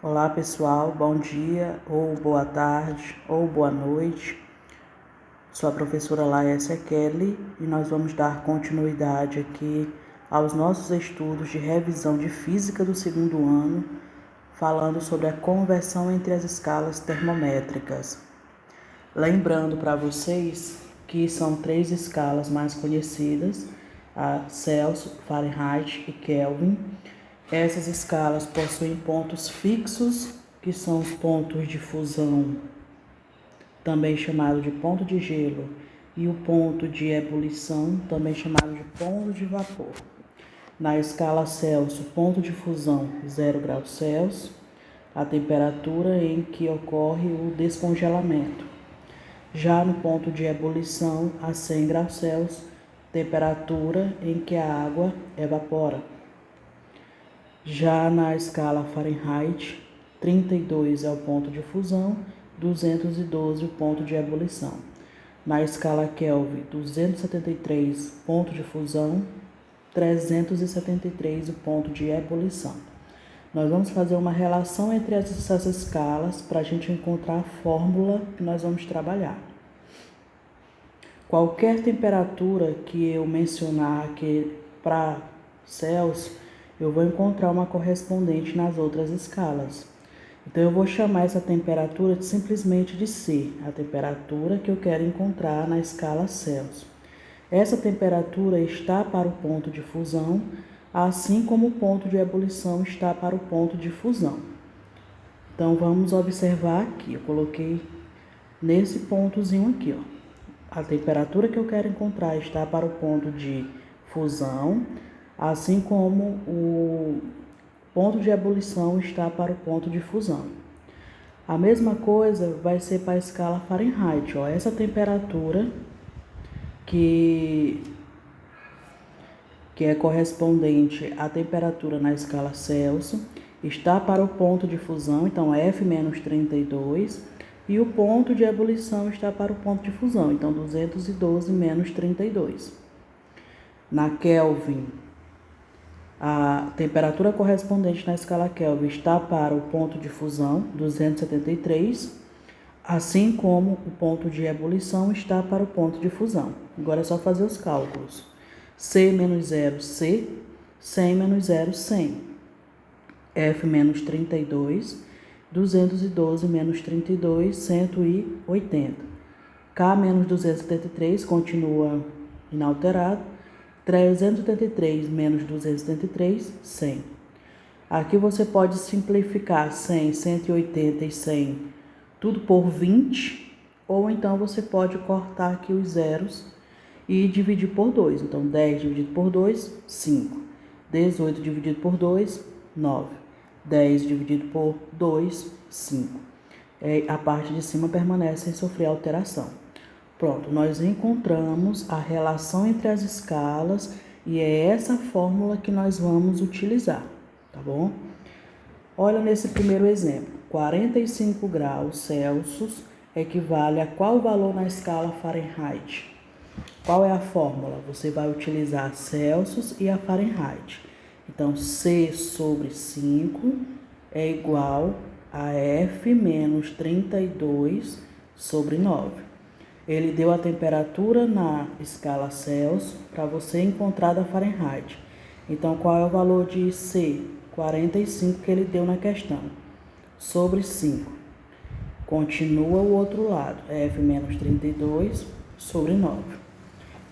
Olá pessoal, bom dia, ou boa tarde, ou boa noite. Sou a professora Laécia Kelly e nós vamos dar continuidade aqui aos nossos estudos de revisão de Física do segundo ano, falando sobre a conversão entre as escalas termométricas. Lembrando para vocês que são 3 escalas mais conhecidas, a Celsius, Fahrenheit e Kelvin. Essas escalas possuem pontos fixos, que são os pontos de fusão, também chamado de ponto de gelo, e o ponto de ebulição, também chamado de ponto de vapor. Na escala Celsius, ponto de fusão 0 graus Celsius, a temperatura em que ocorre o descongelamento. Já no ponto de ebulição, a 100 graus Celsius, temperatura em que a água evapora. Já na escala Fahrenheit, 32 é o ponto de fusão, 212 o ponto de ebulição. Na escala Kelvin, 273 ponto de fusão, 373 o ponto de ebulição. Nós vamos fazer uma relação entre essas escalas para a gente encontrar a fórmula que nós vamos trabalhar. Qualquer temperatura que eu mencionar aqui para Celsius, eu vou encontrar uma correspondente nas outras escalas. Então, eu vou chamar essa temperatura simplesmente de C, a temperatura que eu quero encontrar na escala Celsius. Essa temperatura está para o ponto de fusão, assim como o ponto de ebulição está para o ponto de fusão. Então, vamos observar aqui, eu coloquei nesse pontozinho aqui, ó. A temperatura que eu quero encontrar está para o ponto de fusão, assim como o ponto de ebulição está para o ponto de fusão. A mesma coisa vai ser para a escala Fahrenheit. Ó. Essa temperatura que é correspondente à temperatura na escala Celsius está para o ponto de fusão, então F menos 32, e o ponto de ebulição está para o ponto de fusão, então 212 menos 32. Na Kelvin, a temperatura correspondente na escala Kelvin está para o ponto de fusão, 273, assim como o ponto de ebulição está para o ponto de fusão. Agora é só fazer os cálculos. C menos 0, C. 100 menos 0, 100. F menos 32, 212 menos 32, 180. K menos 273 continua inalterado. 383 menos 273, 100. Aqui você pode simplificar 100, 180 e 100, tudo por 20, ou então você pode cortar aqui os zeros e dividir por 2. Então, 10 dividido por 2, 5. 18 dividido por 2, 9. 10 dividido por 2, 5. A parte de cima permanece sem sofrer alteração. Pronto, nós encontramos a relação entre as escalas e é essa fórmula que nós vamos utilizar, tá bom? Olha nesse primeiro exemplo, 45 graus Celsius equivale a qual valor na escala Fahrenheit? Qual é a fórmula? Você vai utilizar Celsius e a Fahrenheit. Então, C sobre 5 é igual a F menos 32 sobre 9. Ele deu a temperatura na escala Celsius para você encontrar da Fahrenheit. Então, qual é o valor de C? 45 que ele deu na questão. Sobre 5. Continua o outro lado. F menos 32 sobre 9.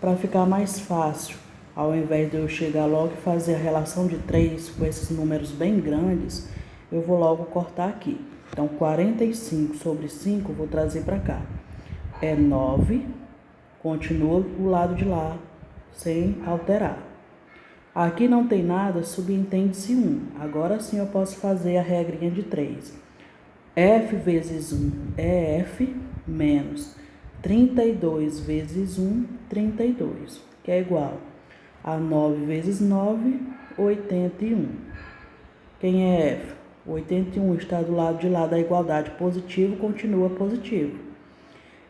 Para ficar mais fácil, ao invés de eu chegar logo e fazer a relação de 3 com esses números bem grandes, eu vou logo cortar aqui. Então, 45 sobre 5, vou trazer para cá. É 9, continua o lado de lá, sem alterar. Aqui não tem nada, subentende-se 1. Agora sim eu posso fazer a regrinha de 3. F vezes 1 é F, menos 32 vezes 1, 32, que é igual a 9 vezes 9, 81. Quem é F? 81 está do lado de lá da igualdade positivo, continua positivo.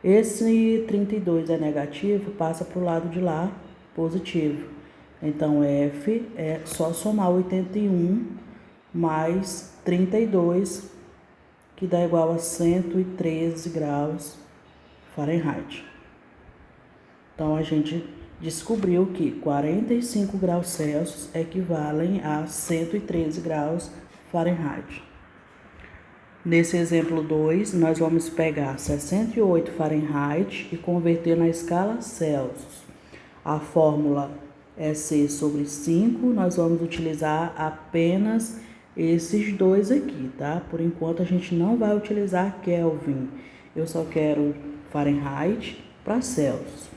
Esse 32 é negativo, passa para o lado de lá, positivo. Então, F é só somar 81 mais 32, que dá igual a 113 graus Fahrenheit. Então, a gente descobriu que 45 graus Celsius equivalem a 113 graus Fahrenheit. Nesse exemplo 2, nós vamos pegar 68 Fahrenheit e converter na escala Celsius. A fórmula é C sobre 5, nós vamos utilizar apenas esses dois aqui, tá? Por enquanto a gente não vai utilizar Kelvin, eu só quero Fahrenheit para Celsius.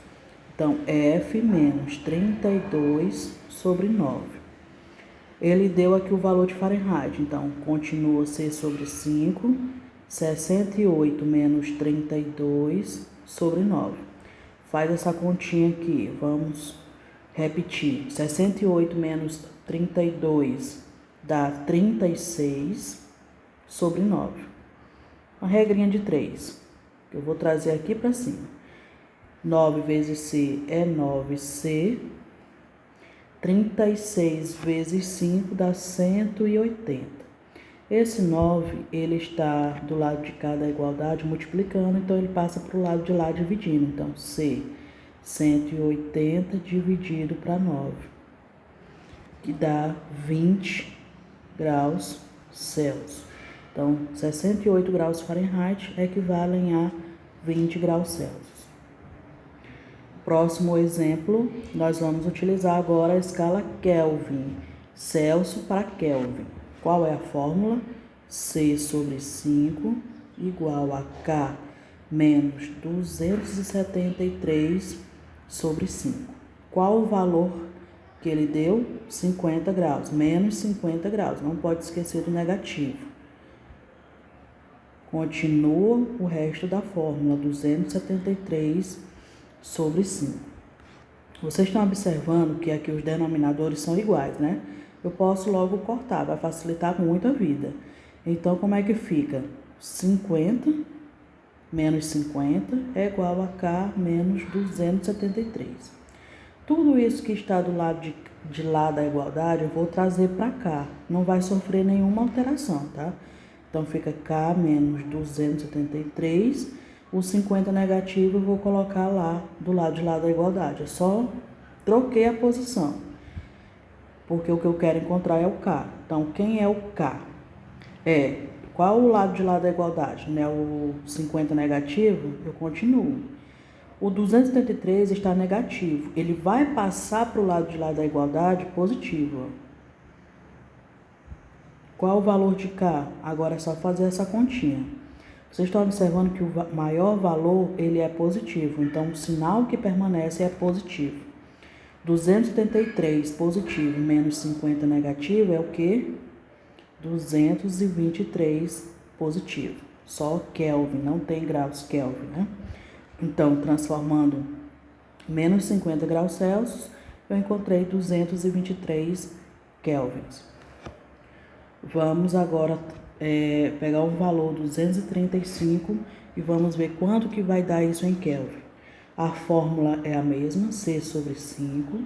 Então, F menos 32 sobre 9. Ele deu aqui o valor de Fahrenheit, então continua C sobre 5, 68 menos 32 sobre 9. Faz essa continha aqui, vamos repetir. 68 menos 32 dá 36 sobre 9. Uma regrinha de 3, que eu vou trazer aqui para cima. 9 vezes C é 9C. 36 vezes 5 dá 180. Esse 9, ele está do lado de cá da igualdade multiplicando, então ele passa para o lado de lá dividindo. Então, C, 180 dividido para 9, que dá 20 graus Celsius. Então, 68 graus Fahrenheit equivalem a 20 graus Celsius. Próximo exemplo, nós vamos utilizar agora a escala Kelvin, Celsius para Kelvin. Qual é a fórmula? C sobre 5 igual a K menos 273 sobre 5. Qual o valor que ele deu? 50 graus, menos 50 graus. Não pode esquecer do negativo. Continua o resto da fórmula, 273 sobre 5. Vocês estão observando que aqui os denominadores são iguais, né? Eu posso logo cortar, vai facilitar muito a vida. Então, como é que fica? 50 menos 50 é igual a K menos 273. Tudo isso que está do lado de lá da igualdade, eu vou trazer para cá. Não vai sofrer nenhuma alteração, tá? Então, fica K menos 273. O 50 negativo eu vou colocar lá do lado de lá da igualdade. Eu só troquei a posição, porque o que eu quero encontrar é o K. Então, quem é o K? Qual o lado de lá da igualdade? Né? O 50 negativo, eu continuo. O 273 está negativo. Ele vai passar para o lado de lá da igualdade positivo. Qual o valor de K? Agora é só fazer essa continha. Vocês estão observando que o maior valor, ele é positivo, então o sinal que permanece é positivo. 273 positivo menos 50 negativo é o quê? 223 positivo. Só Kelvin, não tem graus Kelvin, né? Então, transformando menos 50 graus Celsius, eu encontrei 223 Kelvins. Vamos agora pegar o valor 235 e vamos ver quanto que vai dar isso em Kelvin. A fórmula é a mesma, C sobre 5,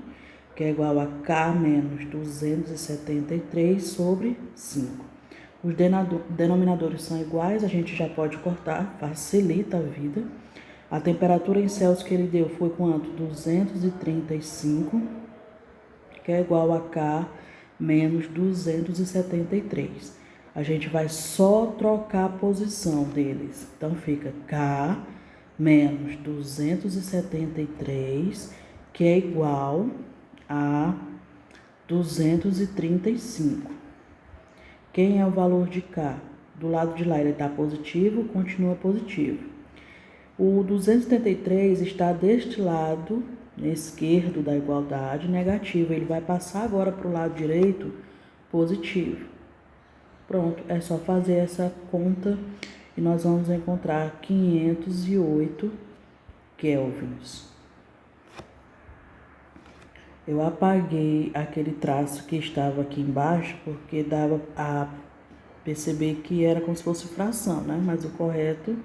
que é igual a K menos 273 sobre 5. Os denominadores são iguais, a gente já pode cortar, facilita a vida. A temperatura em Celsius que ele deu foi quanto? 235, que é igual a K menos 273. A gente vai só trocar a posição deles. Então, fica K menos 273, que é igual a 235. Quem é o valor de K? Do lado de lá ele está positivo, continua positivo. O 273 está deste lado esquerdo da igualdade, negativo. Ele vai passar agora para o lado direito, positivo. Pronto, é só fazer essa conta e nós vamos encontrar 508 kelvins. Eu apaguei aquele traço que estava aqui embaixo, porque dava a perceber que era como se fosse fração, né? Mas o correto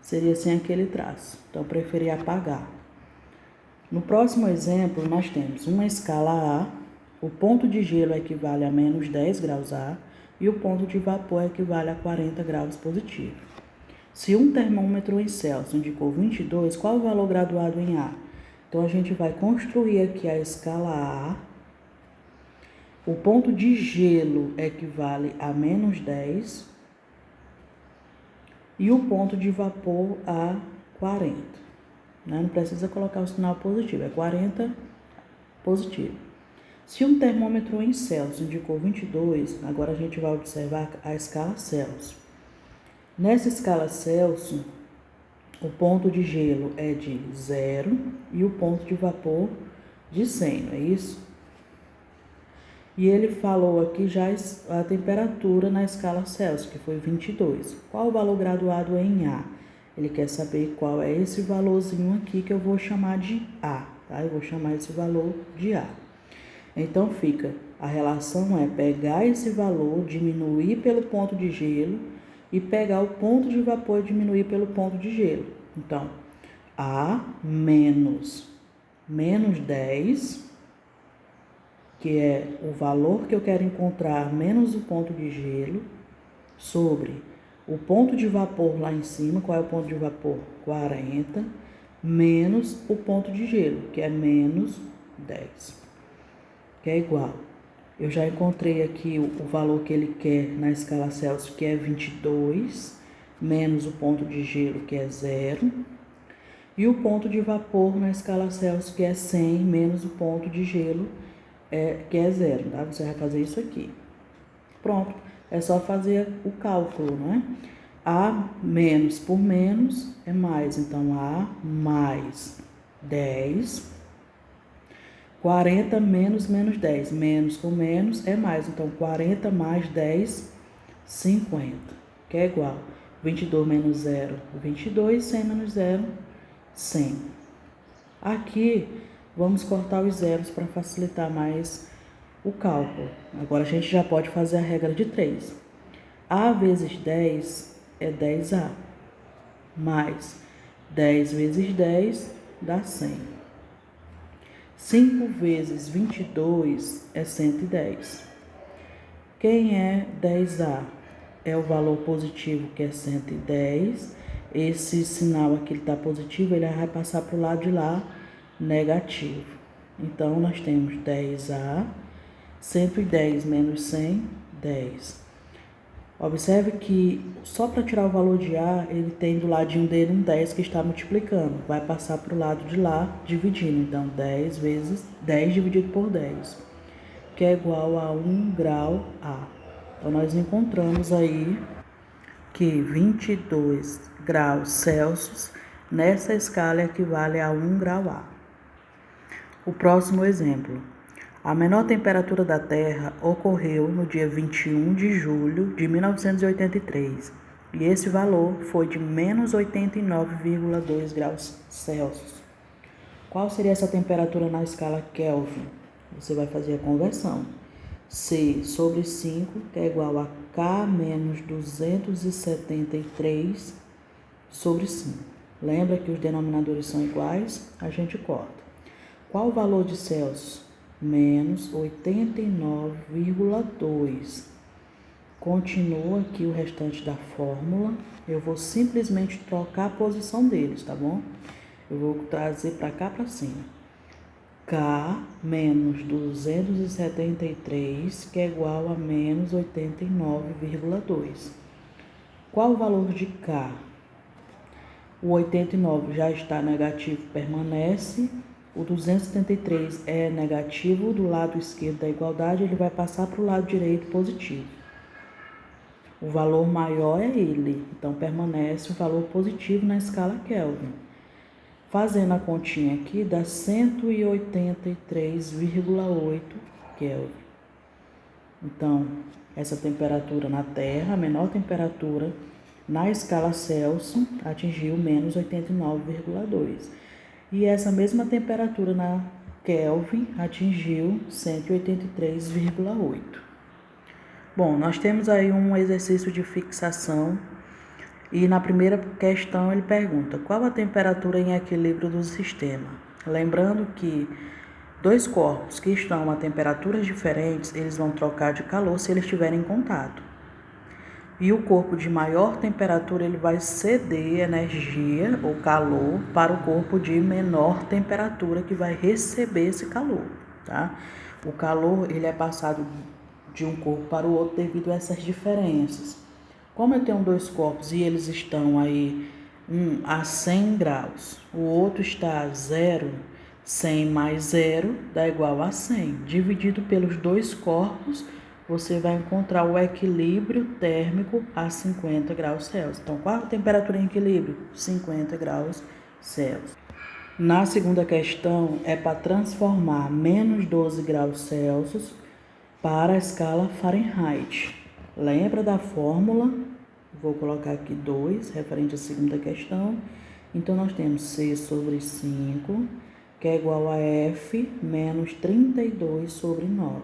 seria sem aquele traço. Então, eu preferi apagar. No próximo exemplo, nós temos uma escala A. O ponto de gelo equivale a menos 10 graus A. e o ponto de vapor equivale a 40 graus positivo. Se um termômetro em Celsius indicou 22, qual o valor graduado em A? Então, a gente vai construir aqui a escala A. O ponto de gelo equivale a menos 10 e o ponto de vapor a 40. Né? Não precisa colocar o sinal positivo, é 40 positivo. Se um termômetro em Celsius indicou 22, agora a gente vai observar a escala Celsius. Nessa escala Celsius, o ponto de gelo é de 0 e o ponto de vapor de 100, não é isso? E ele falou aqui já a temperatura na escala Celsius, que foi 22. Qual o valor graduado em A? Ele quer saber qual é esse valorzinho aqui que eu vou chamar de A, tá? Eu vou chamar esse valor de A. Então, a relação é pegar esse valor, diminuir pelo ponto de gelo e pegar o ponto de vapor e diminuir pelo ponto de gelo. Então, A menos 10, que é o valor que eu quero encontrar menos o ponto de gelo, sobre o ponto de vapor lá em cima, qual é o ponto de vapor? 40, menos o ponto de gelo, que é menos 10, que é igual. Eu já encontrei aqui o valor que ele quer na escala Celsius, que é 22, menos o ponto de gelo, que é 0, e o ponto de vapor na escala Celsius, que é 100, menos o ponto de gelo, que é 0, tá? Você vai fazer isso aqui. Pronto, é só fazer o cálculo, né? A menos por menos é mais, então A mais 10, 40 menos 10, menos com menos é mais, então 40 mais 10, 50, que é igual 22 menos 0, 22, 100 menos 0, 100. Aqui, vamos cortar os zeros para facilitar mais o cálculo. Agora, a gente já pode fazer a regra de 3. A vezes 10 é 10A, mais 10 vezes 10 dá 100. 5 vezes 22 é 110. Quem é 10A? É o valor positivo, que é 110. Esse sinal aqui está positivo, ele vai passar para o lado de lá, negativo. Então, nós temos 10A, 110 menos 100, 10. Observe que, só para tirar o valor de A, ele tem do ladinho dele um 10 que está multiplicando. Vai passar para o lado de lá, dividindo. Então, 10 vezes 10 dividido por 10, que é igual a 1 grau A. Então, nós encontramos aí que 22 graus Celsius nessa escala equivale a 1 grau A. O próximo exemplo. A menor temperatura da Terra ocorreu no dia 21 de julho de 1983 e esse valor foi de menos 89,2 graus Celsius. Qual seria essa temperatura na escala Kelvin? Você vai fazer a conversão. C sobre 5, que é igual a K menos 273 sobre 5. Lembra que os denominadores são iguais? A gente corta. Qual o valor de Celsius? Menos 89,2. Continua aqui o restante da fórmula. Eu vou simplesmente trocar a posição deles, tá bom? Eu vou trazer para cá para cima. K menos 273, que é igual a menos 89,2. Qual o valor de K? O 89 já está negativo, permanece. O 273 é negativo, do lado esquerdo da igualdade, ele vai passar para o lado direito positivo. O valor maior é ele, então permanece o valor positivo na escala Kelvin. Fazendo a continha aqui, dá 183,8 Kelvin. Então, essa temperatura na Terra, a menor temperatura na escala Celsius, atingiu menos 89,2. E essa mesma temperatura na Kelvin atingiu 183,8. Bom, nós temos aí um exercício de fixação e na primeira questão ele pergunta qual a temperatura em equilíbrio do sistema. Lembrando que dois corpos que estão a temperaturas diferentes, eles vão trocar de calor se eles estiverem em contato. E o corpo de maior temperatura, ele vai ceder energia ou calor para o corpo de menor temperatura, que vai receber esse calor, tá? O calor, ele é passado de um corpo para o outro devido a essas diferenças. Como eu tenho dois corpos e eles estão aí, um a 100 graus, o outro está a 0, 100 mais 0 dá igual a 100. Dividido pelos dois corpos, você vai encontrar o equilíbrio térmico a 50 graus Celsius. Então, qual a temperatura em equilíbrio? 50 graus Celsius. Na segunda questão, é para transformar menos 12 graus Celsius para a escala Fahrenheit. Lembra da fórmula? Vou colocar aqui 2, referente à segunda questão. Então, nós temos C sobre 5, que é igual a F menos 32 sobre 9.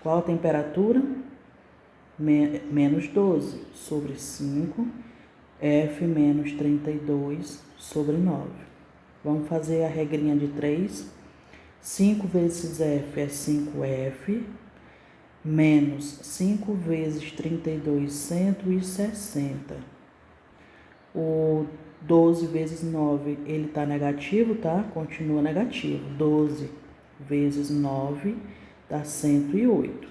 Qual a temperatura? Menos 12 sobre 5, F menos 32 sobre 9. Vamos fazer a regrinha de 3. 5 vezes F é 5F, menos 5 vezes 32, 160. O 12 vezes 9, ele está negativo, tá? Continua negativo. 12 vezes 9 dá 108.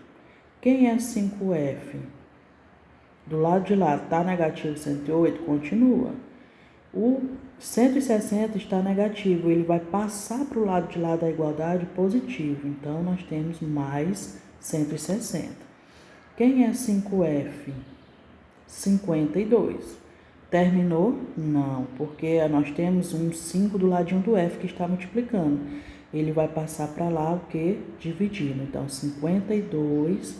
Quem é 5F? Do lado de lá está negativo 108? Continua. O 160 está negativo, ele vai passar para o lado de lá da igualdade positivo. Então, nós temos mais 160. Quem é 5F? 52. Terminou? Não, porque nós temos um 5 do ladinho do F que está multiplicando. Ele vai passar para lá o que? Dividindo. Então, 52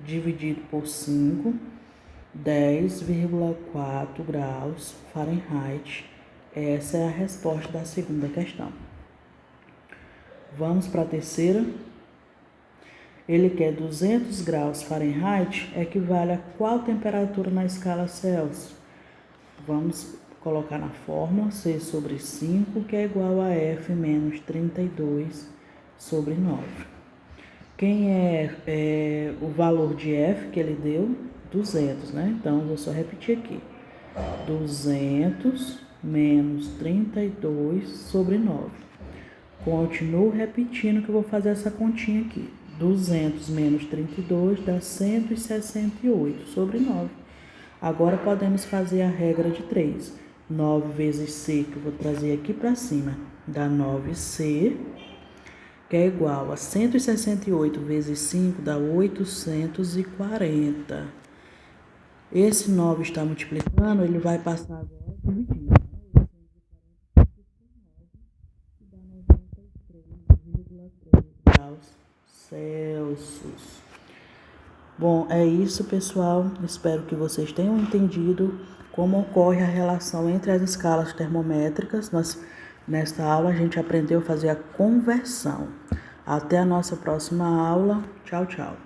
dividido por 5, 10,4 graus Fahrenheit. Essa é a resposta da segunda questão. Vamos para a terceira. Ele quer 200 graus Fahrenheit, equivale a qual temperatura na escala Celsius? Vamos colocar na fórmula C sobre 5, que é igual a F menos 32 sobre 9. Quem é o valor de F que ele deu? 200, né? Então, vou só repetir aqui. 200 menos 32 sobre 9. Continuo repetindo que eu vou fazer essa continha aqui. 200 menos 32 dá 168 sobre 9. Agora, podemos fazer a regra de 3. 9 vezes C, que eu vou trazer aqui para cima, dá 9C, que é igual a 168 vezes 5 dá 840. Esse 9 está multiplicando, ele vai passar agora dividindo. 840 dá 93,3 graus Celsius. Bom, é isso, pessoal. Espero que vocês tenham entendido como ocorre a relação entre as escalas termométricas. Nesta aula, a gente aprendeu a fazer a conversão. Até a nossa próxima aula. Tchau, tchau.